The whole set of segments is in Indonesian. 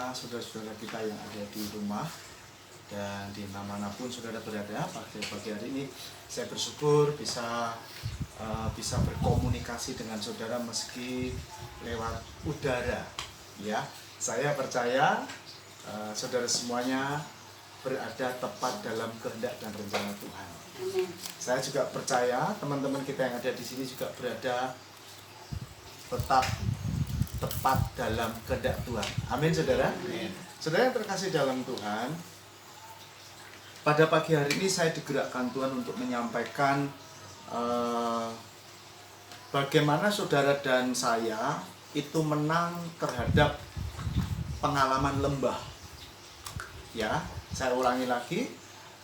berdoa saudara-saudara kita yang ada di rumah dan di manapun saudara berada. Pada pagi hari ini saya bersyukur bisa berkomunikasi dengan saudara meski lewat udara. Ya, saya percaya saudara semuanya berada tepat dalam kehendak dan rencana Tuhan. Amin. Saya juga percaya teman-teman kita yang ada di sini juga berada tetap tepat dalam kehendak Tuhan. Amin, saudara. Amin. Saudara yang terkasih dalam Tuhan, pada pagi hari ini saya digerakkan Tuhan untuk menyampaikan bagaimana saudara dan saya itu menang terhadap pengalaman lembah. Ya, saya ulangi lagi.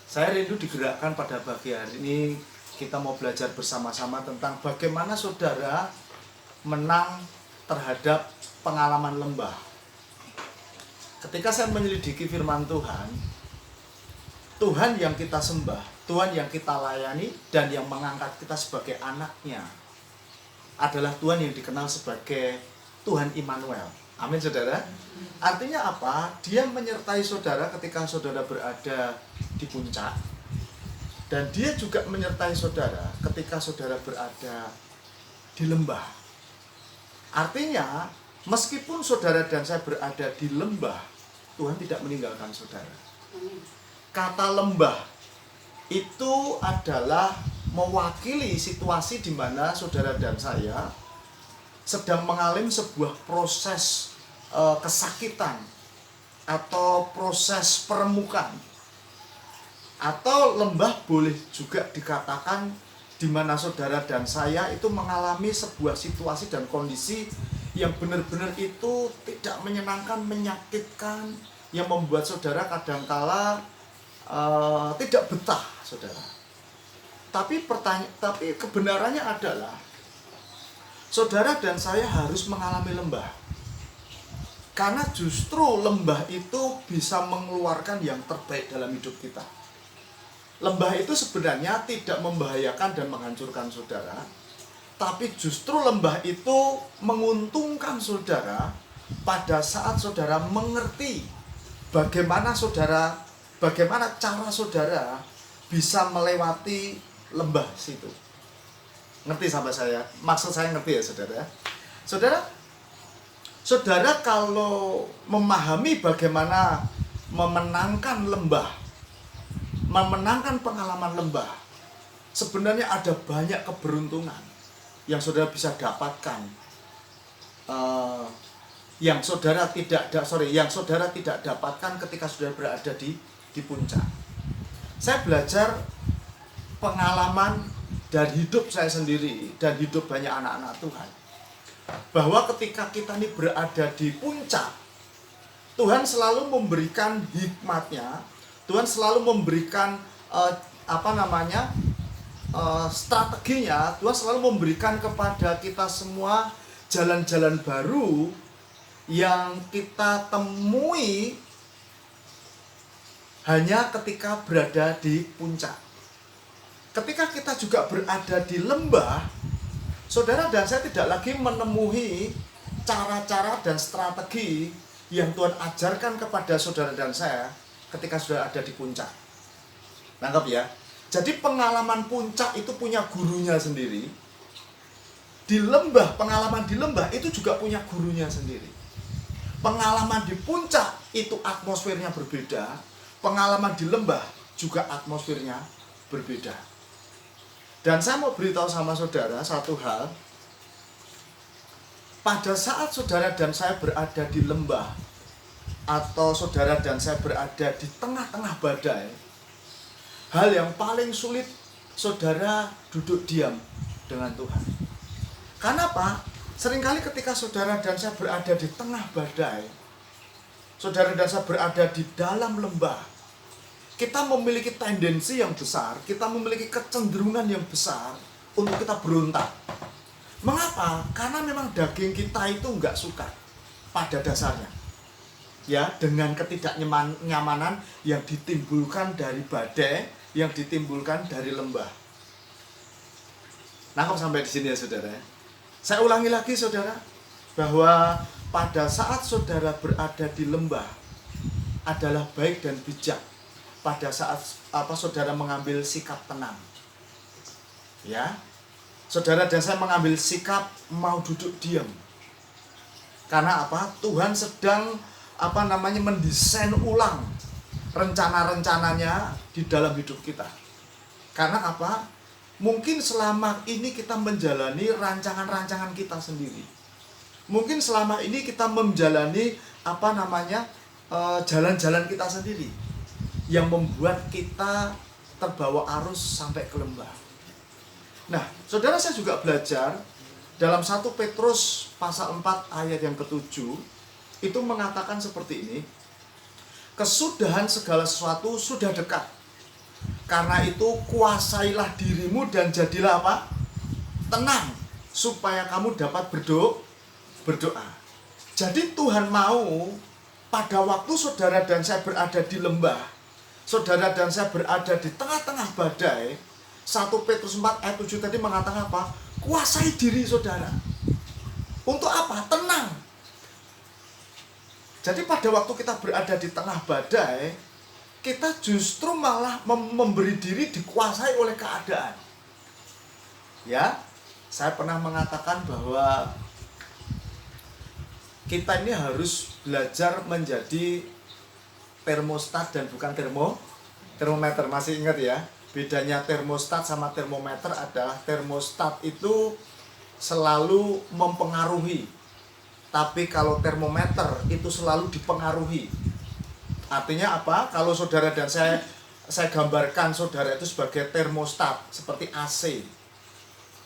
Saya rindu digerakkan pada pagi hari ini kita mau belajar bersama-sama tentang bagaimana saudara menang terhadap pengalaman lembah. Ketika saya menyelidiki firman Tuhan, Tuhan yang kita sembah, Tuhan yang kita layani, dan yang mengangkat kita sebagai anaknya adalah Tuhan yang dikenal sebagai Tuhan Immanuel. Amin, saudara. Artinya apa? Dia menyertai saudara ketika saudara berada di puncak, dan dia juga menyertai saudara ketika saudara berada di lembah. Artinya, meskipun saudara dan saya berada di lembah, Tuhan tidak meninggalkan saudara. Kata lembah itu adalah mewakili situasi di mana saudara dan saya sedang mengalami sebuah proses kesakitan atau proses peremukan. Atau lembah boleh juga dikatakan di mana saudara dan saya itu mengalami sebuah situasi dan kondisi yang benar-benar itu tidak menyenangkan, menyakitkan, yang membuat saudara kadangkala tidak betah, saudara. Tapi kebenarannya adalah saudara dan saya harus mengalami lembah. Karena justru lembah itu bisa mengeluarkan yang terbaik dalam hidup kita. Lembah itu sebenarnya tidak membahayakan dan menghancurkan saudara, tapi justru lembah itu menguntungkan saudara pada saat saudara mengerti bagaimana cara saudara bisa melewati lembah situ. Ngerti sampai saya? Maksud saya ngerti ya, saudara? Saudara kalau memahami bagaimana memenangkan lembah, memenangkan pengalaman lembah, sebenarnya ada banyak keberuntungan yang saudara bisa dapatkan, yang saudara tidak dapatkan ketika saudara berada di puncak. Saya belajar pengalaman dari hidup saya sendiri dan hidup banyak anak-anak Tuhan, bahwa ketika kita ini berada di puncak, Tuhan selalu memberikan hikmatnya, Tuhan selalu memberikan strateginya. Tuhan selalu memberikan kepada kita semua jalan-jalan baru yang kita temui hanya ketika berada di puncak. Ketika kita juga berada di lembah, saudara dan saya tidak lagi menemui cara-cara dan strategi yang Tuhan ajarkan kepada saudara dan saya ketika sudah ada di puncak. Nangkep ya? Jadi pengalaman puncak itu punya gurunya sendiri. Di lembah, pengalaman di lembah itu juga punya gurunya sendiri. Pengalaman di puncak itu atmosfernya berbeda. Pengalaman di lembah juga atmosfernya berbeda. Dan saya mau beritahu sama saudara satu hal. Pada saat saudara dan saya berada di lembah, atau saudara dan saya berada di tengah-tengah badai, hal yang paling sulit saudara duduk diam dengan Tuhan. Karena apa? Seringkali ketika saudara dan saya berada di tengah badai, saudara dan saya berada di dalam lembah, kita memiliki tendensi yang besar, kita memiliki kecenderungan yang besar untuk kita berontak. Mengapa? Karena memang daging kita itu nggak suka pada dasarnya, ya, dengan ketidaknyamanan yang ditimbulkan dari badai, yang ditimbulkan dari lembah. Nah, kok sampai di sini ya, saudara? Saya ulangi lagi, saudara, bahwa pada saat saudara berada di lembah adalah baik dan bijak pada saat saudara mengambil sikap tenang. Ya, saudara dan saya mengambil sikap mau duduk diam. Karena apa? Tuhan sedang mendesain ulang rencana-rencananya di dalam hidup kita. Karena apa? Mungkin selama ini kita menjalani rancangan-rancangan kita sendiri. Mungkin selama ini kita menjalani jalan-jalan kita sendiri yang membuat kita terbawa arus sampai ke lembah. Nah, saudara, saya juga belajar dalam 1 Petrus pasal 4 ayat yang ke-7 itu mengatakan seperti ini. Kesudahan segala sesuatu sudah dekat. Karena itu kuasailah dirimu dan jadilah apa? Tenang, supaya kamu dapat berdoa. Jadi Tuhan mau pada waktu saudara dan saya berada di lembah, saudara dan saya berada di tengah-tengah badai, 1 Petrus 4 ayat 7 tadi mengatakan apa? Kuasai diri saudara. Untuk apa? Tenang. Jadi pada waktu kita berada di tengah badai, kita justru malah memberi diri dikuasai oleh keadaan. Ya, saya pernah mengatakan bahwa kita ini harus belajar menjadi termostat dan bukan termometer. Masih ingat ya? Bedanya termostat sama termometer adalah termostat itu selalu mempengaruhi. Tapi kalau termometer itu selalu dipengaruhi. Artinya apa? Kalau saudara dan saya gambarkan saudara itu sebagai termostat, seperti AC.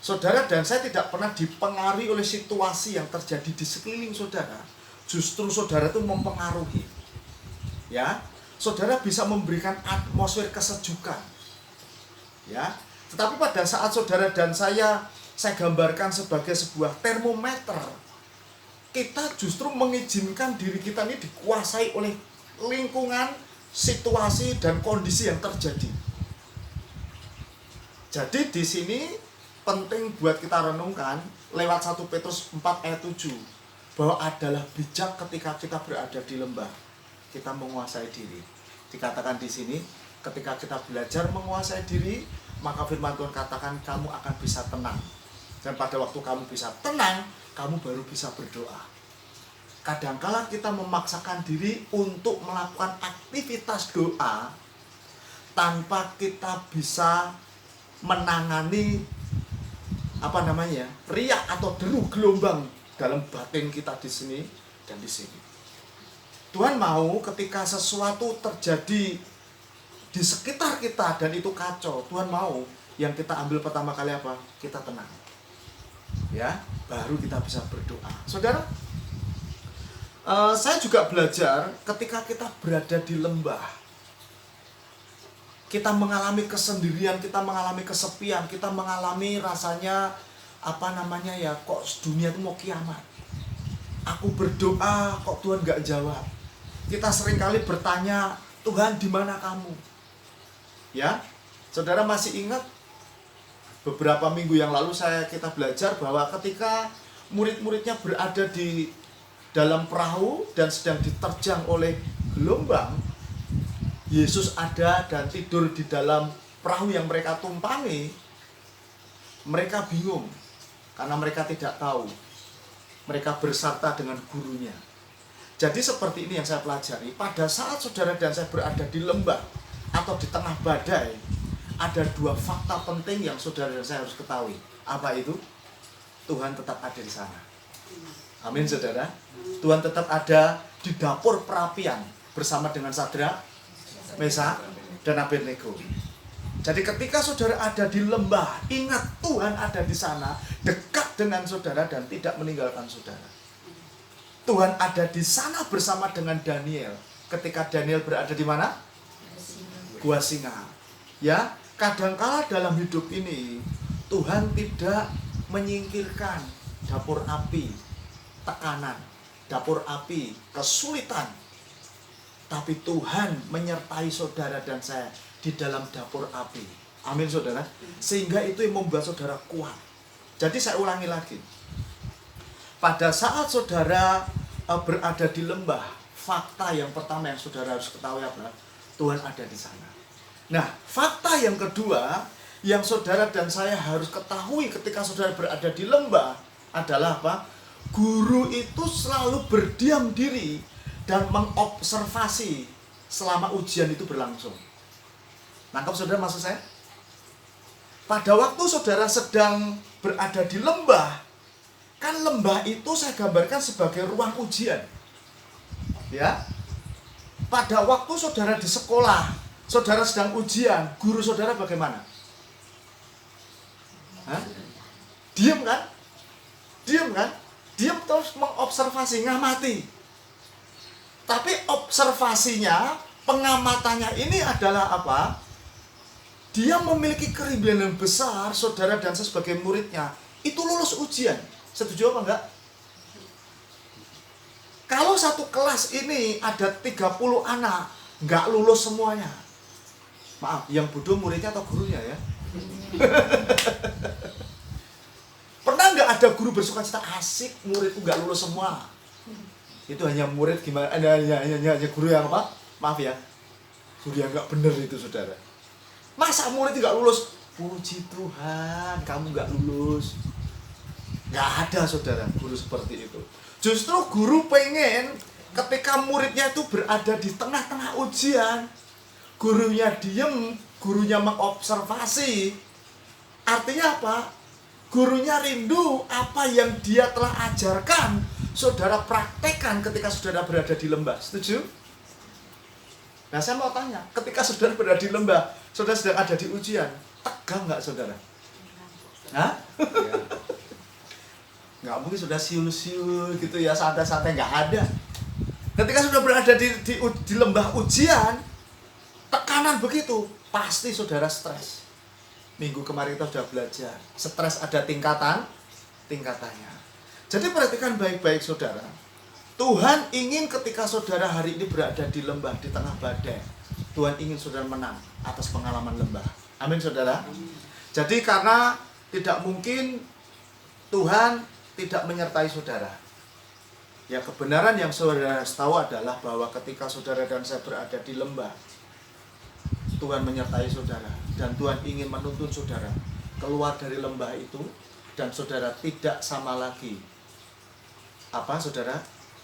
Saudara dan saya tidak pernah dipengaruhi oleh situasi yang terjadi di sekeliling saudara. Justru saudara itu mempengaruhi. Ya, saudara bisa memberikan atmosfer kesejukan. Ya, tetapi pada saat saudara dan saya gambarkan sebagai sebuah termometer, kita justru mengizinkan diri kita ini dikuasai oleh lingkungan, situasi, dan kondisi yang terjadi. Jadi di sini penting buat kita renungkan lewat 1 Petrus 4 ayat 7 bahwa adalah bijak ketika kita berada di lembah, kita menguasai diri. Dikatakan di sini, ketika kita belajar menguasai diri, maka firman Tuhan katakan kamu akan bisa tenang. Dan pada waktu kamu bisa tenang, kamu baru bisa berdoa. Kadangkala kita memaksakan diri untuk melakukan aktivitas doa tanpa kita bisa menangani riak atau deru gelombang dalam batin kita di sini dan di sini. Tuhan mau ketika sesuatu terjadi di sekitar kita dan itu kacau, Tuhan mau yang kita ambil pertama kali apa? Kita tenang. Ya, baru kita bisa berdoa. Saudara, saya juga belajar ketika kita berada di lembah, kita mengalami kesendirian, kita mengalami kesepian, kita mengalami rasanya kok dunia itu mau kiamat. Aku berdoa kok Tuhan gak jawab. Kita seringkali bertanya, Tuhan di mana kamu? Ya, saudara masih ingat beberapa minggu yang lalu kita belajar bahwa ketika murid-muridnya berada di dalam perahu dan sedang diterjang oleh gelombang, Yesus ada dan tidur di dalam perahu yang mereka tumpangi. Mereka bingung karena mereka tidak tahu. Mereka bersarta dengan gurunya. Jadi seperti ini yang saya pelajari. Pada saat saudara dan saya berada di lembah atau di tengah badai, ada 2 fakta penting yang saudara dan saya harus ketahui. Apa itu? Tuhan tetap ada di sana. Amin, saudara. Tuhan tetap ada di dapur perapian bersama dengan Sadrak, Mesak, dan Abednego. Jadi ketika saudara ada di lembah, ingat Tuhan ada di sana, dekat dengan saudara dan tidak meninggalkan saudara. Tuhan ada di sana bersama dengan Daniel. Ketika Daniel berada di mana? Gua singa. Ya, kadangkala dalam hidup ini Tuhan tidak menyingkirkan dapur api, tekanan, dapur api, kesulitan. Tapi Tuhan menyertai saudara dan saya di dalam dapur api. Amin, saudara. Sehingga itu yang membuat saudara kuat. Jadi saya ulangi lagi. Pada saat saudara berada di lembah, fakta yang pertama yang saudara harus ketahui adalah Tuhan ada di sana. Nah, fakta yang kedua yang saudara dan saya harus ketahui ketika saudara berada di lembah adalah apa? Guru itu selalu berdiam diri dan mengobservasi selama ujian itu berlangsung. Nangkap saudara maksud saya? Pada waktu saudara sedang berada di lembah, kan lembah itu saya gambarkan sebagai ruang ujian. Ya. Pada waktu saudara di sekolah, saudara sedang ujian, guru saudara bagaimana? Hah? Diam kan? Diam kan? Diam terus mengobservasi, ngamati. Tapi observasinya, pengamatannya ini adalah apa? Dia memiliki kerinduan yang besar, saudara dan saya sebagai muridnya, itu lulus ujian. Setuju apa enggak? Kalau satu kelas ini ada 30 anak, enggak lulus semuanya. Maaf, yang bodoh muridnya atau gurunya ya? Pernah enggak ada guru bersuka cita asik, muridku enggak lulus semua? Itu hanya murid gimana? Hanya guru yang apa? Maaf ya, guru yang enggak benar itu saudara. Masa murid enggak lulus? Puji Tuhan, kamu enggak lulus. Nggak ada saudara guru seperti itu. Justru guru pengen ketika muridnya itu berada di tengah-tengah ujian, gurunya diem, gurunya mengobservasi. Artinya apa? Gurunya rindu apa yang dia telah ajarkan, saudara praktekkan ketika saudara berada di lembah. Setuju? Nah saya mau tanya, ketika saudara berada di lembah, saudara sedang ada di ujian, tegang nggak saudara? Hah? Nggak mungkin sudah siul-siul gitu ya, santai-santai, nggak ada. Ketika sudah berada di lembah ujian, tekanan begitu, pasti saudara stres. Minggu kemarin kita sudah belajar, stres ada tingkatannya. Jadi perhatikan baik-baik saudara. Tuhan ingin ketika saudara hari ini berada di lembah, di tengah badai, Tuhan ingin saudara menang atas pengalaman lembah. Amin saudara. Jadi karena tidak mungkin Tuhan tidak menyertai saudara. Ya, kebenaran yang saudara harus tahu adalah bahwa ketika saudara dan saya berada di lembah, Tuhan menyertai saudara dan Tuhan ingin menuntun saudara keluar dari lembah itu dan saudara tidak sama lagi apa saudara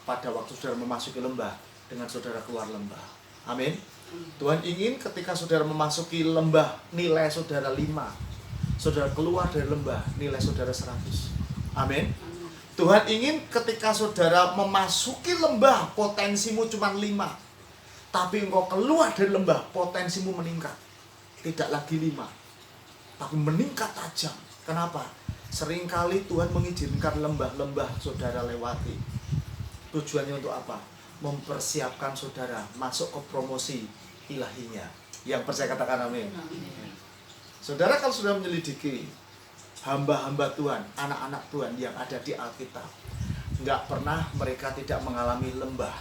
pada waktu saudara memasuki lembah dengan saudara keluar lembah. Amin. Tuhan ingin ketika saudara memasuki lembah nilai saudara 5, saudara keluar dari lembah nilai saudara 100. Amin. Tuhan ingin ketika saudara memasuki lembah potensimu cuma 5, tapi engkau keluar dari lembah potensimu meningkat. Tidak lagi 5, tapi meningkat tajam. Kenapa? Seringkali Tuhan mengizinkan lembah-lembah saudara lewati. Tujuannya untuk apa? Mempersiapkan saudara masuk ke promosi ilahinya. Yang percaya katakan amin. Saudara kalau sudah menyelidiki hamba-hamba Tuhan, anak-anak Tuhan yang ada di Alkitab, nggak pernah mereka tidak mengalami lembah.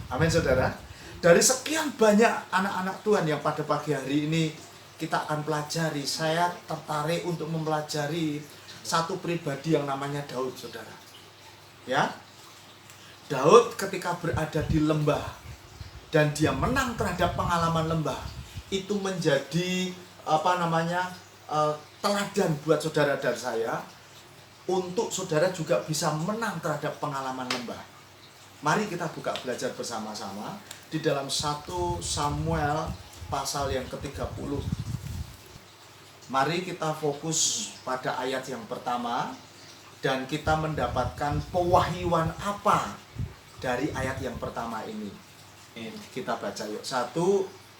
Amin saudara. Dari sekian banyak anak-anak Tuhan yang pada pagi hari ini kita akan pelajari, saya tertarik untuk mempelajari satu pribadi yang namanya Daud saudara. Ya, Daud ketika berada di lembah dan dia menang terhadap pengalaman lembah, itu menjadi teladan buat saudara dan saya untuk saudara juga bisa menang terhadap pengalaman lembah. Mari kita buka belajar bersama-sama di dalam 1 Samuel pasal yang ke-30. Mari kita fokus pada ayat yang pertama dan kita mendapatkan pewahyuan apa dari ayat yang pertama ini. Kita baca yuk. 1,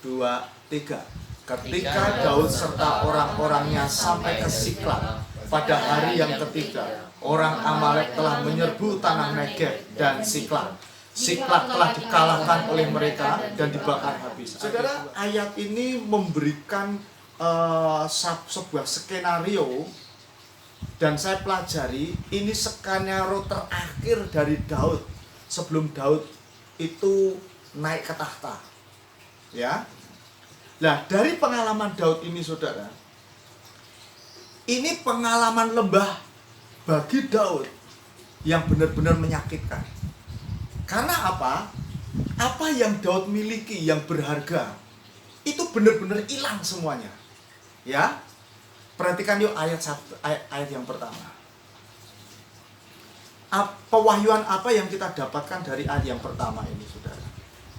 2, 3. Ketika Daud serta orang-orangnya sampai ke Siklag pada hari yang ketiga, orang Amalek telah menyerbu tanah Negeb dan Siklag. Siklag telah dikalahkan oleh mereka dan dibakar habis. Saudara, ayat ini memberikan sebuah skenario dan saya pelajari ini skenario terakhir dari Daud sebelum Daud itu naik ke tahta. Ya. Nah, dari pengalaman Daud ini saudara, ini pengalaman lembah bagi Daud yang benar-benar menyakitkan. Karena apa? Apa yang Daud miliki yang berharga itu benar-benar hilang semuanya. Ya, perhatikan yuk ayat yang pertama. Pewahyuan apa yang kita dapatkan dari ayat yang pertama ini, saudara?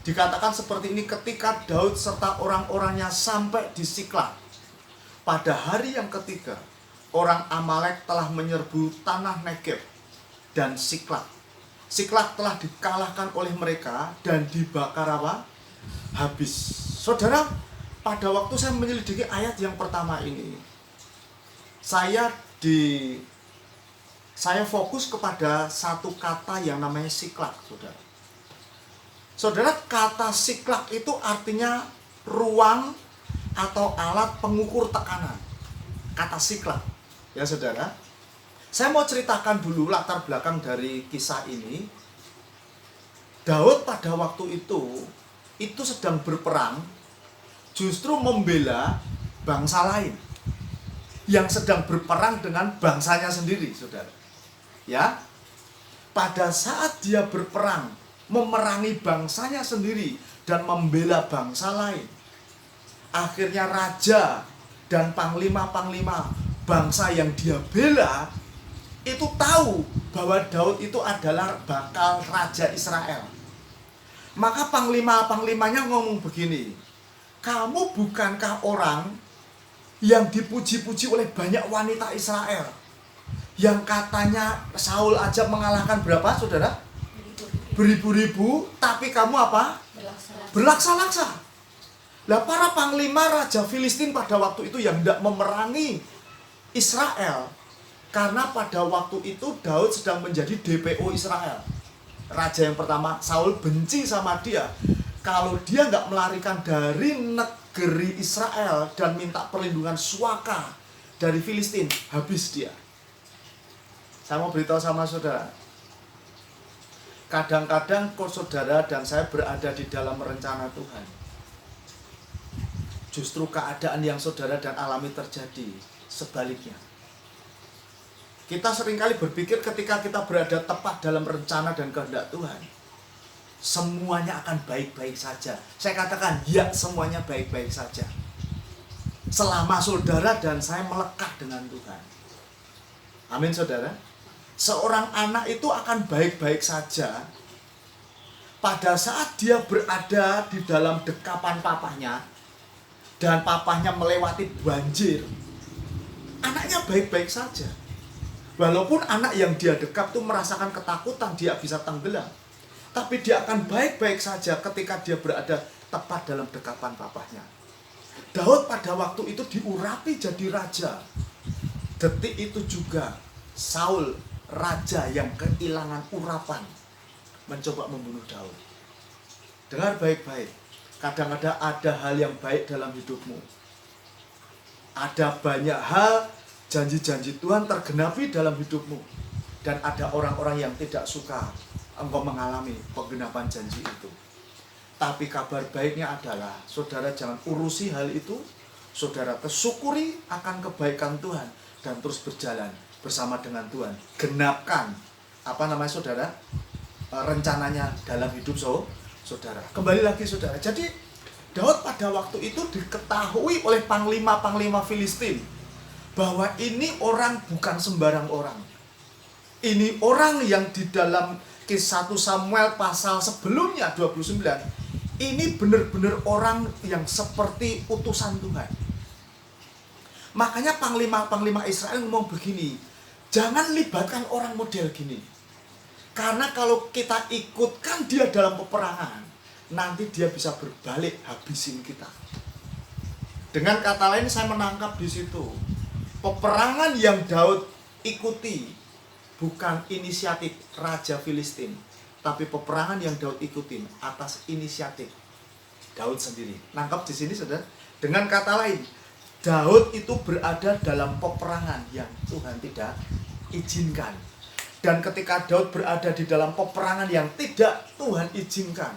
Dikatakan seperti ini, ketika Daud serta orang-orangnya sampai di Siklag, pada hari yang ketiga, orang Amalek telah menyerbu tanah Negeb dan Siklag. Siklag telah dikalahkan oleh mereka dan dibakar apa? Habis. Saudara, pada waktu saya menyelidiki ayat yang pertama ini, saya fokus kepada satu kata yang namanya Siklag, saudara. Saudara, kata Siklag itu artinya ruang atau alat pengukur tekanan. Kata Siklag, ya saudara. Saya mau ceritakan dulu latar belakang dari kisah ini. Daud pada waktu itu sedang berperang, justru membela bangsa lain yang sedang berperang dengan bangsanya sendiri, saudara. Ya, pada saat dia berperang, memerangi bangsanya sendiri dan membela bangsa lain, akhirnya raja dan panglima-panglima bangsa yang dia bela itu tahu bahwa Daud itu adalah bakal raja Israel. Maka panglima-panglimanya ngomong begini, kamu bukankah orang yang dipuji-puji oleh banyak wanita Israel, yang katanya Saul aja mengalahkan berapa, saudara? Beribu-ribu, tapi kamu apa? Berlaksa-laksa. Lah, para panglima raja Filistin pada waktu itu yang hendak memerangi Israel, karena pada waktu itu Daud sedang menjadi DPO Israel. Raja yang pertama, Saul, benci sama dia. Kalau dia nggak melarikan dari negeri Israel dan minta perlindungan suaka dari Filistin, habis dia. Saya mau beritahu sama saudara, kadang-kadang kok saudara dan saya berada di dalam rencana Tuhan, justru keadaan yang saudara dan alami terjadi sebaliknya. Kita seringkali berpikir ketika kita berada tepat dalam rencana dan kehendak Tuhan, semuanya akan baik-baik saja. Saya katakan, ya, semuanya baik-baik saja selama saudara dan saya melekat dengan Tuhan. Amin, saudara. Seorang anak itu akan baik-baik saja pada saat dia berada di dalam dekapan papahnya dan papahnya melewati banjir. Anaknya baik-baik saja. Walaupun anak yang dia dekap itu merasakan ketakutan, dia bisa tenggelam, tapi dia akan baik-baik saja ketika dia berada tepat dalam dekapan papahnya. Daud pada waktu itu diurapi jadi raja. Detik itu juga Saul, raja yang kehilangan urapan, mencoba membunuh Daud. Dengar baik-baik, kadang-kadang ada hal yang baik dalam hidupmu. Ada banyak hal, janji-janji Tuhan tergenapi dalam hidupmu. Dan ada orang-orang yang tidak suka engkau mengalami penggenapan janji itu. Tapi kabar baiknya adalah, saudara jangan urusi hal itu. Saudara tersyukuri akan kebaikan Tuhan dan terus berjalan bersama dengan Tuhan. Genapkan saudara, rencananya dalam hidup saudara. Kembali lagi, saudara. Jadi Daud pada waktu itu diketahui oleh panglima-panglima Filistin bahwa ini orang bukan sembarang orang. Ini orang yang di dalam Kisah 1 Samuel pasal sebelumnya 29, ini benar-benar orang yang seperti utusan Tuhan. Makanya panglima-panglima Israel ngomong begini, jangan libatkan orang model gini. Karena kalau kita ikutkan dia dalam peperangan, nanti dia bisa berbalik habisin kita. Dengan kata lain, saya menangkap di situ, peperangan yang Daud ikuti bukan inisiatif Raja Filistin, tapi peperangan yang Daud ikutin atas inisiatif Daud sendiri. Nangkap di sini, saudara? Dengan kata lain, Daud itu berada dalam peperangan yang Tuhan tidak izinkan. Dan ketika Daud berada di dalam peperangan yang tidak Tuhan izinkan,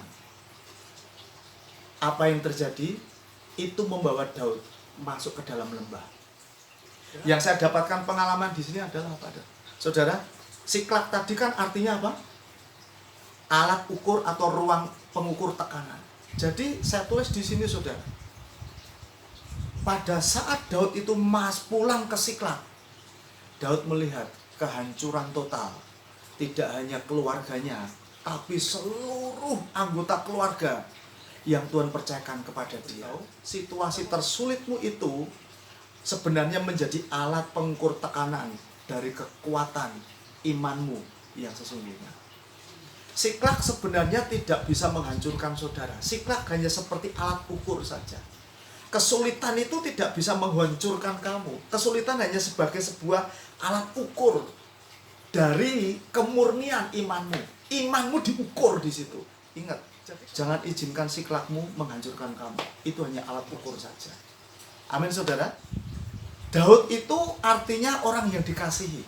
apa yang terjadi? Itu membawa Daud masuk ke dalam lembah. Yang saya dapatkan pengalaman di sini adalah apa? Saudara, Siklag tadi kan artinya apa? alat ukur atau ruang pengukur tekanan. Jadi saya tulis di sini saudara, pada saat Daud itu pulang ke Siklag, Daud melihat kehancuran total. Tidak hanya keluarganya, tapi seluruh anggota keluarga yang Tuhan percayakan kepada dia. Situasi tersulitmu itu sebenarnya menjadi alat pengukur tekanan dari kekuatan imanmu yang sesungguhnya. Siklag sebenarnya tidak bisa menghancurkan saudara. Siklag hanya seperti alat ukur saja. Kesulitan itu tidak bisa menghancurkan kamu. Kesulitan hanya sebagai sebuah alat ukur dari kemurnian imanmu. Imanmu diukur di situ. Ingat, jangan izinkan siklagmu menghancurkan kamu. Itu hanya alat ukur saja. Amin saudara. Daud itu artinya orang yang dikasihi.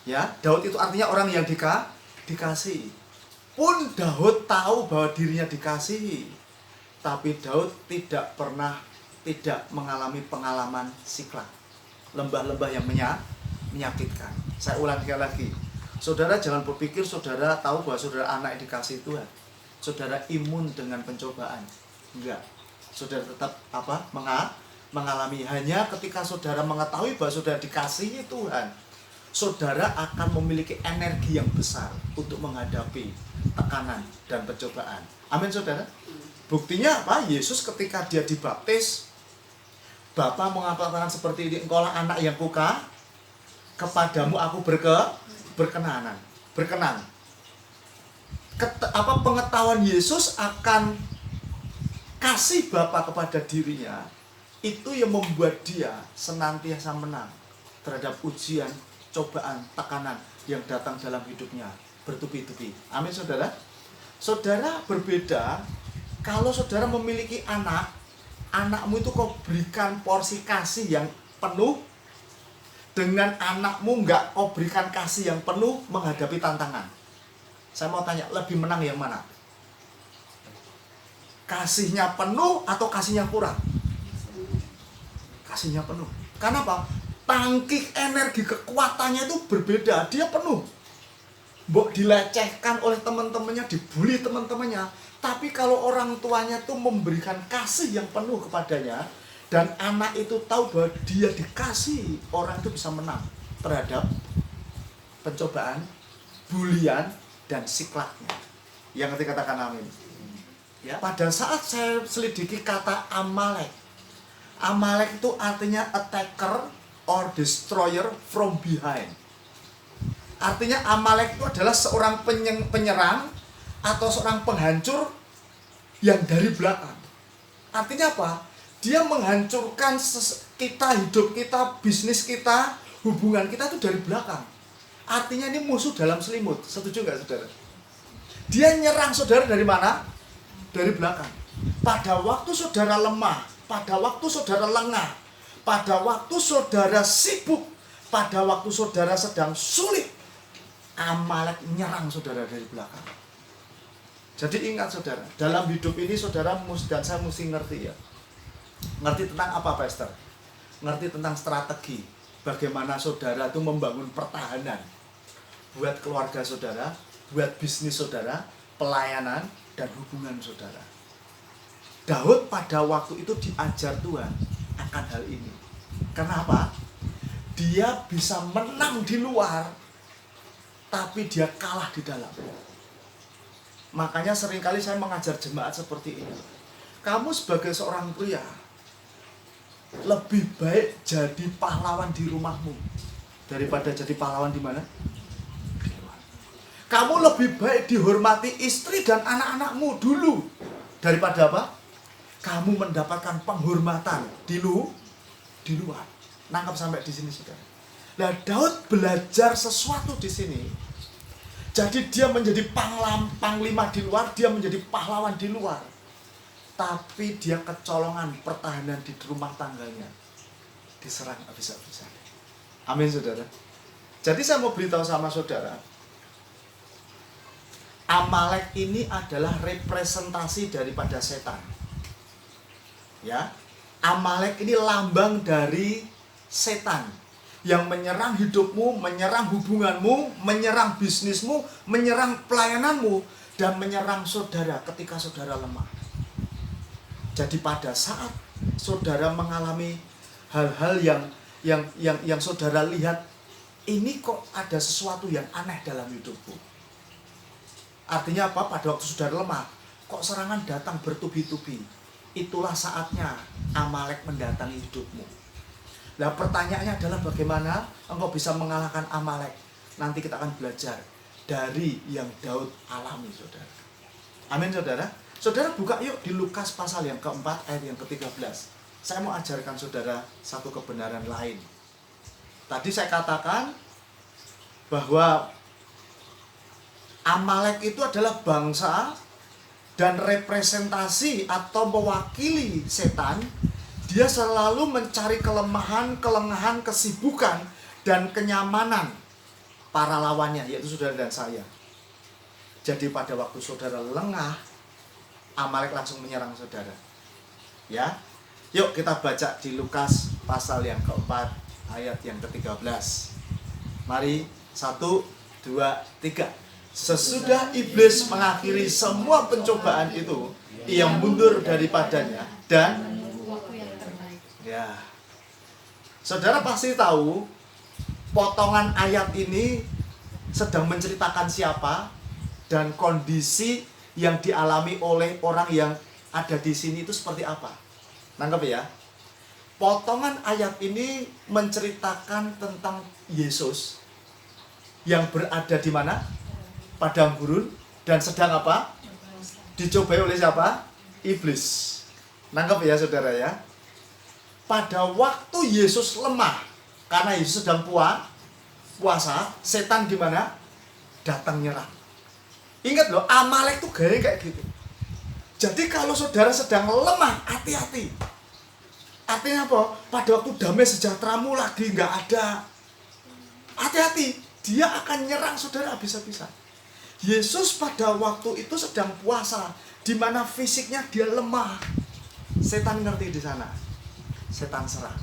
Ya, Daud itu artinya orang yang dikasihi. Pun Daud tahu bahwa dirinya dikasihi, tapi Daud tidak mengalami pengalaman Siklag, lembah-lembah yang menyakitkan. Saya ulang sekali lagi, saudara jangan berpikir saudara tahu bahwa saudara anak yang dikasihi Tuhan, saudara imun dengan pencobaan. Enggak, saudara tetap mengalami. Hanya ketika saudara mengetahui bahwa saudara dikasihi Tuhan, saudara akan memiliki energi yang besar untuk menghadapi tekanan dan pencobaan. Amin saudara. Buktinya apa? Yesus ketika dia dibaptis, Bapa mengatakan seperti ini, engkaulah anak yang kuka, kepadamu aku berkenan. Pengetahuan Yesus akan kasih Bapa kepada dirinya, itu yang membuat dia senantiasa menang terhadap ujian, cobaan, tekanan yang datang dalam hidupnya bertubi-tubi. Amin saudara. Saudara berbeda kalau saudara memiliki anak, anakmu itu kau berikan porsi kasih yang penuh, dengan anakmu enggak kau berikan kasih yang penuh menghadapi tantangan. Saya mau tanya, lebih menang yang mana? Kasihnya penuh atau kasihnya kurang? Kasihnya penuh. Karena apa? Tangki energi kekuatannya itu berbeda. Dia penuh. Mbok dilecehkan oleh teman-temannya, dibully teman-temannya. Tapi kalau orang tuanya tuh memberikan kasih yang penuh kepadanya, dan anak itu tahu bahwa dia dikasih, orang itu bisa menang terhadap pencobaan, bulian, dan siklagnya. Yang ketika katakan amin. Ya, pada saat saya selidiki kata Amalek, Amalek itu artinya attacker or destroyer from behind. Artinya Amalek itu adalah seorang penyerang atau seorang penghancur yang dari belakang. Artinya apa? Dia menghancurkan kita, hidup kita, bisnis kita, hubungan kita itu dari belakang. Artinya ini musuh dalam selimut. Setuju nggak saudara? Dia nyerang saudara dari mana? Dari belakang. Pada waktu saudara lemah, pada waktu saudara lengah, pada waktu saudara sibuk, pada waktu saudara sedang sulit, Amalek nyerang saudara dari belakang. Jadi ingat saudara, dalam hidup ini saudara dan saya mesti ngerti ya. Ngerti tentang apa Pastor? Ngerti tentang strategi. Bagaimana saudara itu membangun pertahanan buat keluarga saudara, buat bisnis saudara, pelayanan, dan hubungan saudara. Daud pada waktu itu diajar Tuhan akan hal ini. Kenapa? Dia bisa menang di luar, tapi dia kalah di dalam. Makanya seringkali saya mengajar jemaat seperti ini. Kamu sebagai seorang pria, lebih baik jadi pahlawan di rumahmu daripada jadi pahlawan di mana? Di luar. Kamu lebih baik dihormati istri dan anak-anakmu dulu daripada apa? Kamu mendapatkan penghormatan di luar. Nangkap sampai di sini saudara. Nah, Daud belajar sesuatu di sini. Jadi dia menjadi panglima di luar, dia menjadi pahlawan di luar. Tapi dia kecolongan pertahanan di rumah tangganya. Diserang habis-habisan. Amin saudara. Jadi saya mau beritahu sama saudara, Amalek ini adalah representasi daripada setan. Ya, Amalek ini lambang dari setan yang menyerang hidupmu, menyerang hubunganmu, menyerang bisnismu, menyerang pelayananmu, dan menyerang saudara ketika saudara lemah. Jadi pada saat saudara mengalami hal-hal yang saudara lihat, ini kok ada sesuatu yang aneh dalam hidupku. Artinya apa? Pada waktu saudara lemah, kok serangan datang bertubi-tubi. Itulah saatnya Amalek mendatangi hidupmu. Nah, pertanyaannya adalah bagaimana engkau bisa mengalahkan Amalek? Nanti kita akan belajar dari yang Daud alami, saudara. Amin, saudara. Saudara buka yuk di Lukas pasal yang keempat ayat yang ke-13. Saya mau ajarkan saudara satu kebenaran lain. Tadi saya katakan bahwa Amalek itu adalah bangsa dan representasi atau mewakili setan. Dia selalu mencari kelemahan, kelengahan, kesibukan, dan kenyamanan para lawannya, yaitu saudara dan saya. Jadi pada waktu saudara lengah, Amalek langsung menyerang saudara. Ya, yuk kita baca di Lukas pasal yang keempat ayat yang ke-13. Mari, 1, 2, 3. Sesudah iblis mengakhiri semua pencobaan itu, ia mundur daripadanya dan ya. Saudara pasti tahu potongan ayat ini sedang menceritakan siapa dan kondisi yang dialami oleh orang yang ada di sini itu seperti apa. Nangkep ya? Potongan ayat ini menceritakan tentang Yesus yang berada di mana? Padang gurun, dan sedang apa? Dicobai oleh siapa? Iblis. Nangkep ya saudara ya? Pada waktu Yesus lemah, karena Yesus sedang puasa, setan di mana? Datang nyerang. Ingat loh, Amalek itu gaya kayak gitu. Jadi kalau saudara sedang lemah, hati-hati. Artinya apa? Pada waktu damai sejahteramu lagi nggak ada, hati-hati, dia akan nyerang saudara habis-habisan. Yesus pada waktu itu sedang puasa, di mana fisiknya dia lemah. Setan ngerti di sana. Setan serang.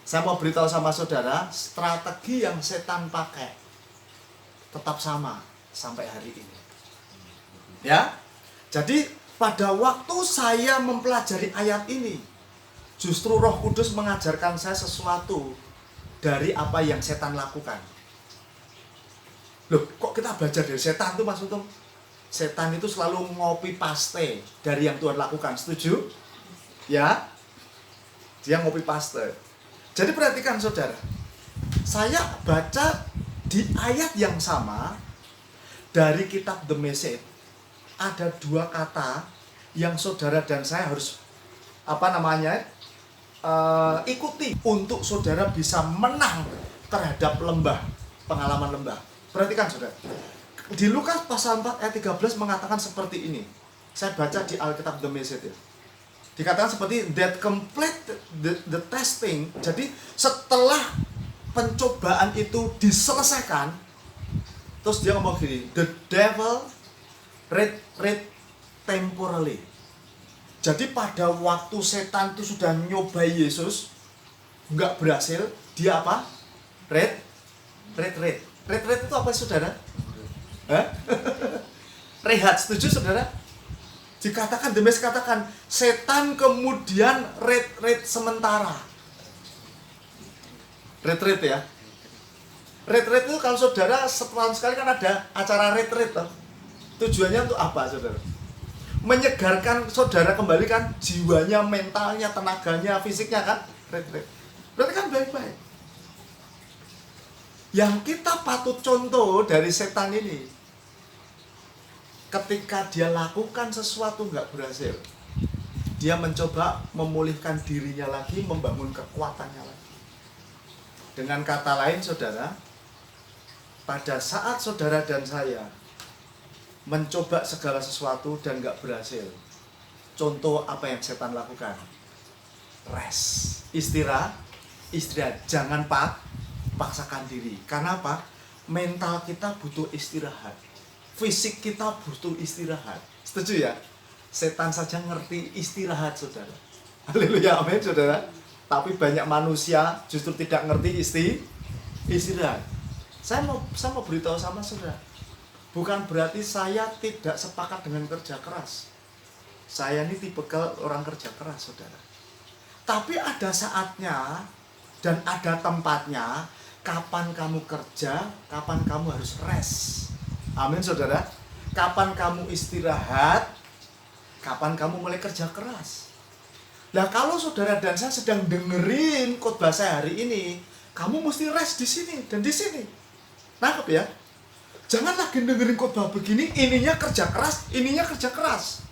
Saya mau beritahu sama saudara, strategi yang setan pakai tetap sama sampai hari ini. Ya. Jadi pada waktu saya mempelajari ayat ini, justru Roh Kudus mengajarkan saya sesuatu dari apa yang setan lakukan. Loh, kok kita belajar dari setan tuh Mas Untung? Setan itu selalu ngopi paste dari yang Tuhan lakukan, setuju? Ya? Dia ngopi paste. Jadi perhatikan saudara, saya baca di ayat yang sama dari kitab The Message, ada dua kata yang saudara dan saya harus ikuti untuk saudara bisa menang terhadap lembah, pengalaman lembah. Perhatikan saudara, di Lukas pasal 4 ayat 13 mengatakan seperti ini. Saya baca di Alkitab The Message ya. Dikatakan seperti that complete the testing. Jadi setelah pencobaan itu diselesaikan, terus dia ngomong gini, the devil read temporarily. Jadi pada waktu setan itu sudah nyobai Yesus, nggak berhasil, dia apa? Red itu apa saudara? Rehat, setuju saudara? Dikatakan, Demes katakan, setan kemudian red sementara. Red ya. Red itu kalau saudara setahun sekali kan ada acara red toh. Tujuannya untuk apa saudara? Menyegarkan saudara kembali kan jiwanya, mentalnya, tenaganya, fisiknya kan? Red. Berarti kan baik-baik. Yang kita patut contoh dari setan ini, ketika dia lakukan sesuatu nggak berhasil, dia mencoba memulihkan dirinya lagi, membangun kekuatannya lagi. Dengan kata lain saudara, pada saat saudara dan saya mencoba segala sesuatu dan nggak berhasil, contoh apa yang setan lakukan? Rest, istirahat, jangan paksakan diri. Karena apa? Mental kita butuh istirahat, fisik kita butuh istirahat. Setuju ya? Setan saja ngerti istirahat saudara. Haleluya, amin saudara. Tapi banyak manusia justru tidak ngerti istirahat. Saya mau beritahu sama saudara, bukan berarti saya tidak sepakat dengan kerja keras. Saya ini tipikal orang kerja keras, saudara. Tapi ada saatnya dan ada tempatnya. Kapan kamu kerja, kapan kamu harus rest. Amin, saudara. Kapan kamu istirahat, kapan kamu mulai kerja keras. Nah, kalau saudara dan saya sedang dengerin khotbah saya hari ini, kamu mesti rest di sini dan di sini. Nangkep ya? Jangan lagi dengerin khotbah begini, ininya kerja keras, ininya kerja keras.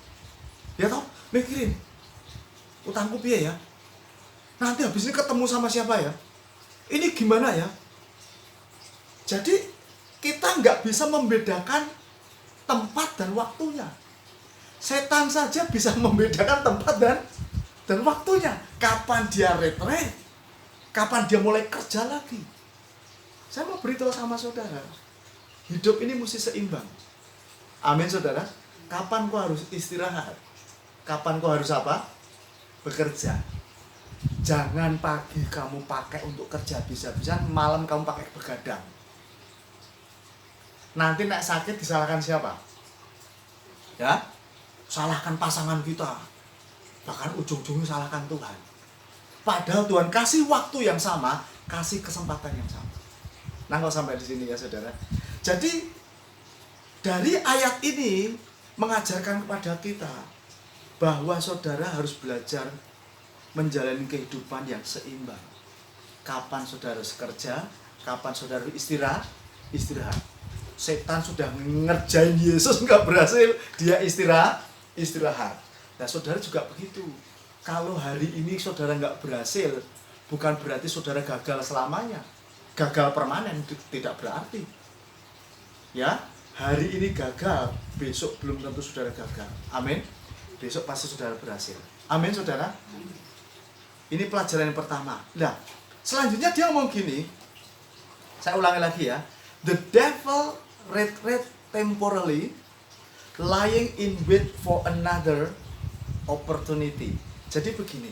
Ya toh, mikirin utangku piye ya? Nanti habis ini ketemu sama siapa ya? Ini gimana ya? Jadi kita nggak bisa membedakan tempat dan waktunya. Setan saja bisa membedakan tempat dan waktunya. Kapan dia retret, kapan dia mulai kerja lagi. Saya mau beritahu sama saudara, hidup ini mesti seimbang. Amin, saudara. Kapan kau harus istirahat, kapan kau harus apa? Bekerja. Jangan pagi kamu pakai untuk kerja bisa-bisan, malam kamu pakai begadang. Nanti nek sakit disalahkan siapa? Ya, salahkan pasangan kita. Bahkan ujung-ujungnya salahkan Tuhan. Padahal Tuhan kasih waktu yang sama, kasih kesempatan yang sama. Nah, kok sampai di sini ya, saudara. Jadi dari ayat ini mengajarkan kepada kita bahwa saudara harus belajar menjalani kehidupan yang seimbang. Kapan saudara harus kerja, kapan saudara istirahat. Setan sudah ngerjain Yesus nggak berhasil, dia istirahat. Nah, saudara juga begitu. Kalau hari ini saudara nggak berhasil, bukan berarti saudara gagal selamanya. Gagal permanen tidak berarti. Ya, hari ini gagal, besok belum tentu saudara gagal. Amin. Besok pasti saudara berhasil. Amin, saudara. Ini pelajaran yang pertama. Nah, selanjutnya dia ngomong gini. Saya ulangi lagi ya. The devil retreat temporarily, lying in wait for another opportunity. Jadi begini,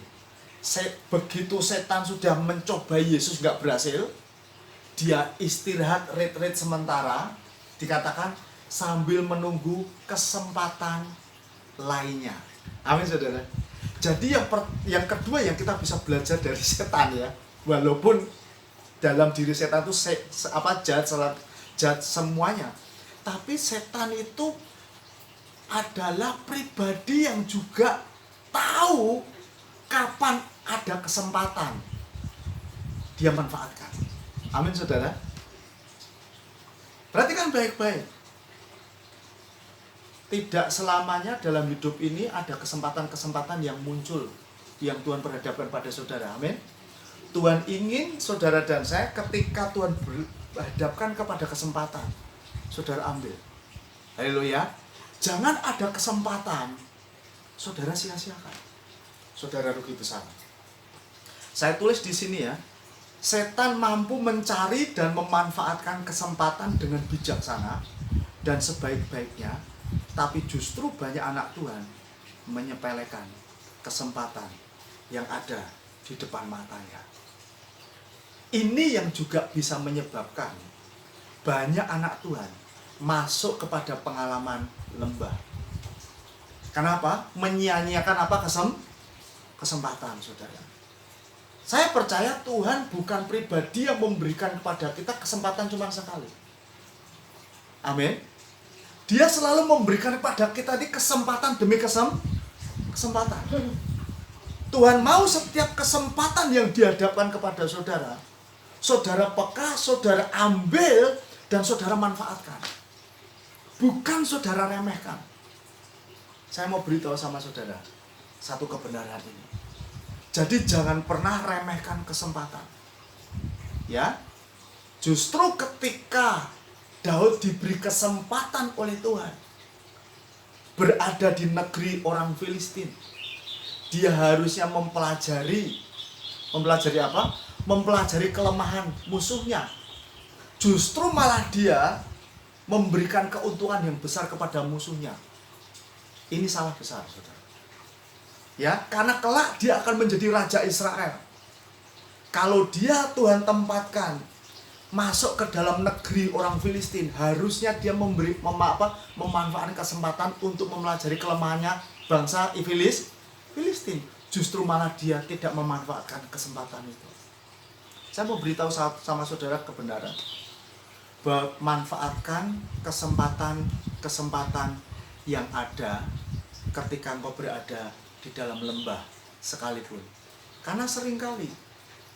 begitu setan sudah mencoba Yesus nggak berhasil, dia istirahat retreat sementara, dikatakan sambil menunggu kesempatan lainnya. Amin, saudara. Jadi yang kedua yang kita bisa belajar dari setan ya, walaupun dalam diri setan itu jahat semuanya, tapi setan itu adalah pribadi yang juga tahu kapan ada kesempatan dia manfaatkan. Amin, saudara. Perhatikan baik-baik. Tidak selamanya dalam hidup ini ada kesempatan-kesempatan yang muncul yang Tuhan perhadapkan pada saudara. Amin. Tuhan ingin saudara dan saya ketika Tuhan berhadapkan kepada kesempatan, saudara ambil. Haleluya. Jangan ada kesempatan saudara sia-siakan. Saudara rugi besar. Saya tulis di sini ya. Setan mampu mencari dan memanfaatkan kesempatan dengan bijaksana dan sebaik-baiknya, tapi justru banyak anak Tuhan menyepelekan kesempatan yang ada di depan matanya. Ini yang juga bisa menyebabkan banyak anak Tuhan masuk kepada pengalaman lembah. Kenapa? Menyia-nyiakan apa? Kesempatan, saudara. Saya percaya Tuhan bukan pribadi yang memberikan kepada kita kesempatan cuma sekali. Amin. Dia selalu memberikan kepada kita ini kesempatan demi kesempatan. Tuhan mau setiap kesempatan yang dihadapkan kepada saudara, saudara peka, saudara ambil, dan saudara manfaatkan. Bukan saudara remehkan. Saya mau beritahu sama saudara satu kebenaran ini. Jadi jangan pernah remehkan kesempatan. Ya. Justru ketika Daud diberi kesempatan oleh Tuhan berada di negeri orang Filistin, dia harusnya mempelajari apa? Mempelajari kelemahan musuhnya. Justru malah dia memberikan keuntungan yang besar kepada musuhnya. Ini salah besar, saudara. Ya, karena kelak dia akan menjadi raja Israel. Kalau dia Tuhan tempatkan masuk ke dalam negeri orang Filistin, harusnya dia memanfaatkan kesempatan untuk mempelajari kelemahannya bangsa Filistin. Justru malah dia tidak memanfaatkan kesempatan itu. Saya mau beritahu sama saudara kebenaran, bahwa manfaatkan kesempatan yang ada ketika engkau berada di dalam lembah sekalipun. Karena seringkali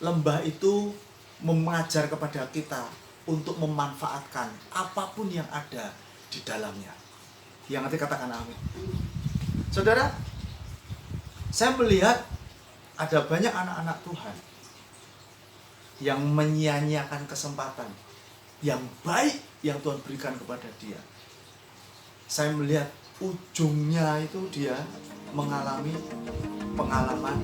lembah itu mengajar kepada kita untuk memanfaatkan apapun yang ada di dalamnya. Yang nanti katakan amin. Saudara, saya melihat ada banyak anak-anak Tuhan yang menyia-nyiakan kesempatan yang baik yang Tuhan berikan kepada dia. Saya melihat ujungnya itu dia mengalami pengalaman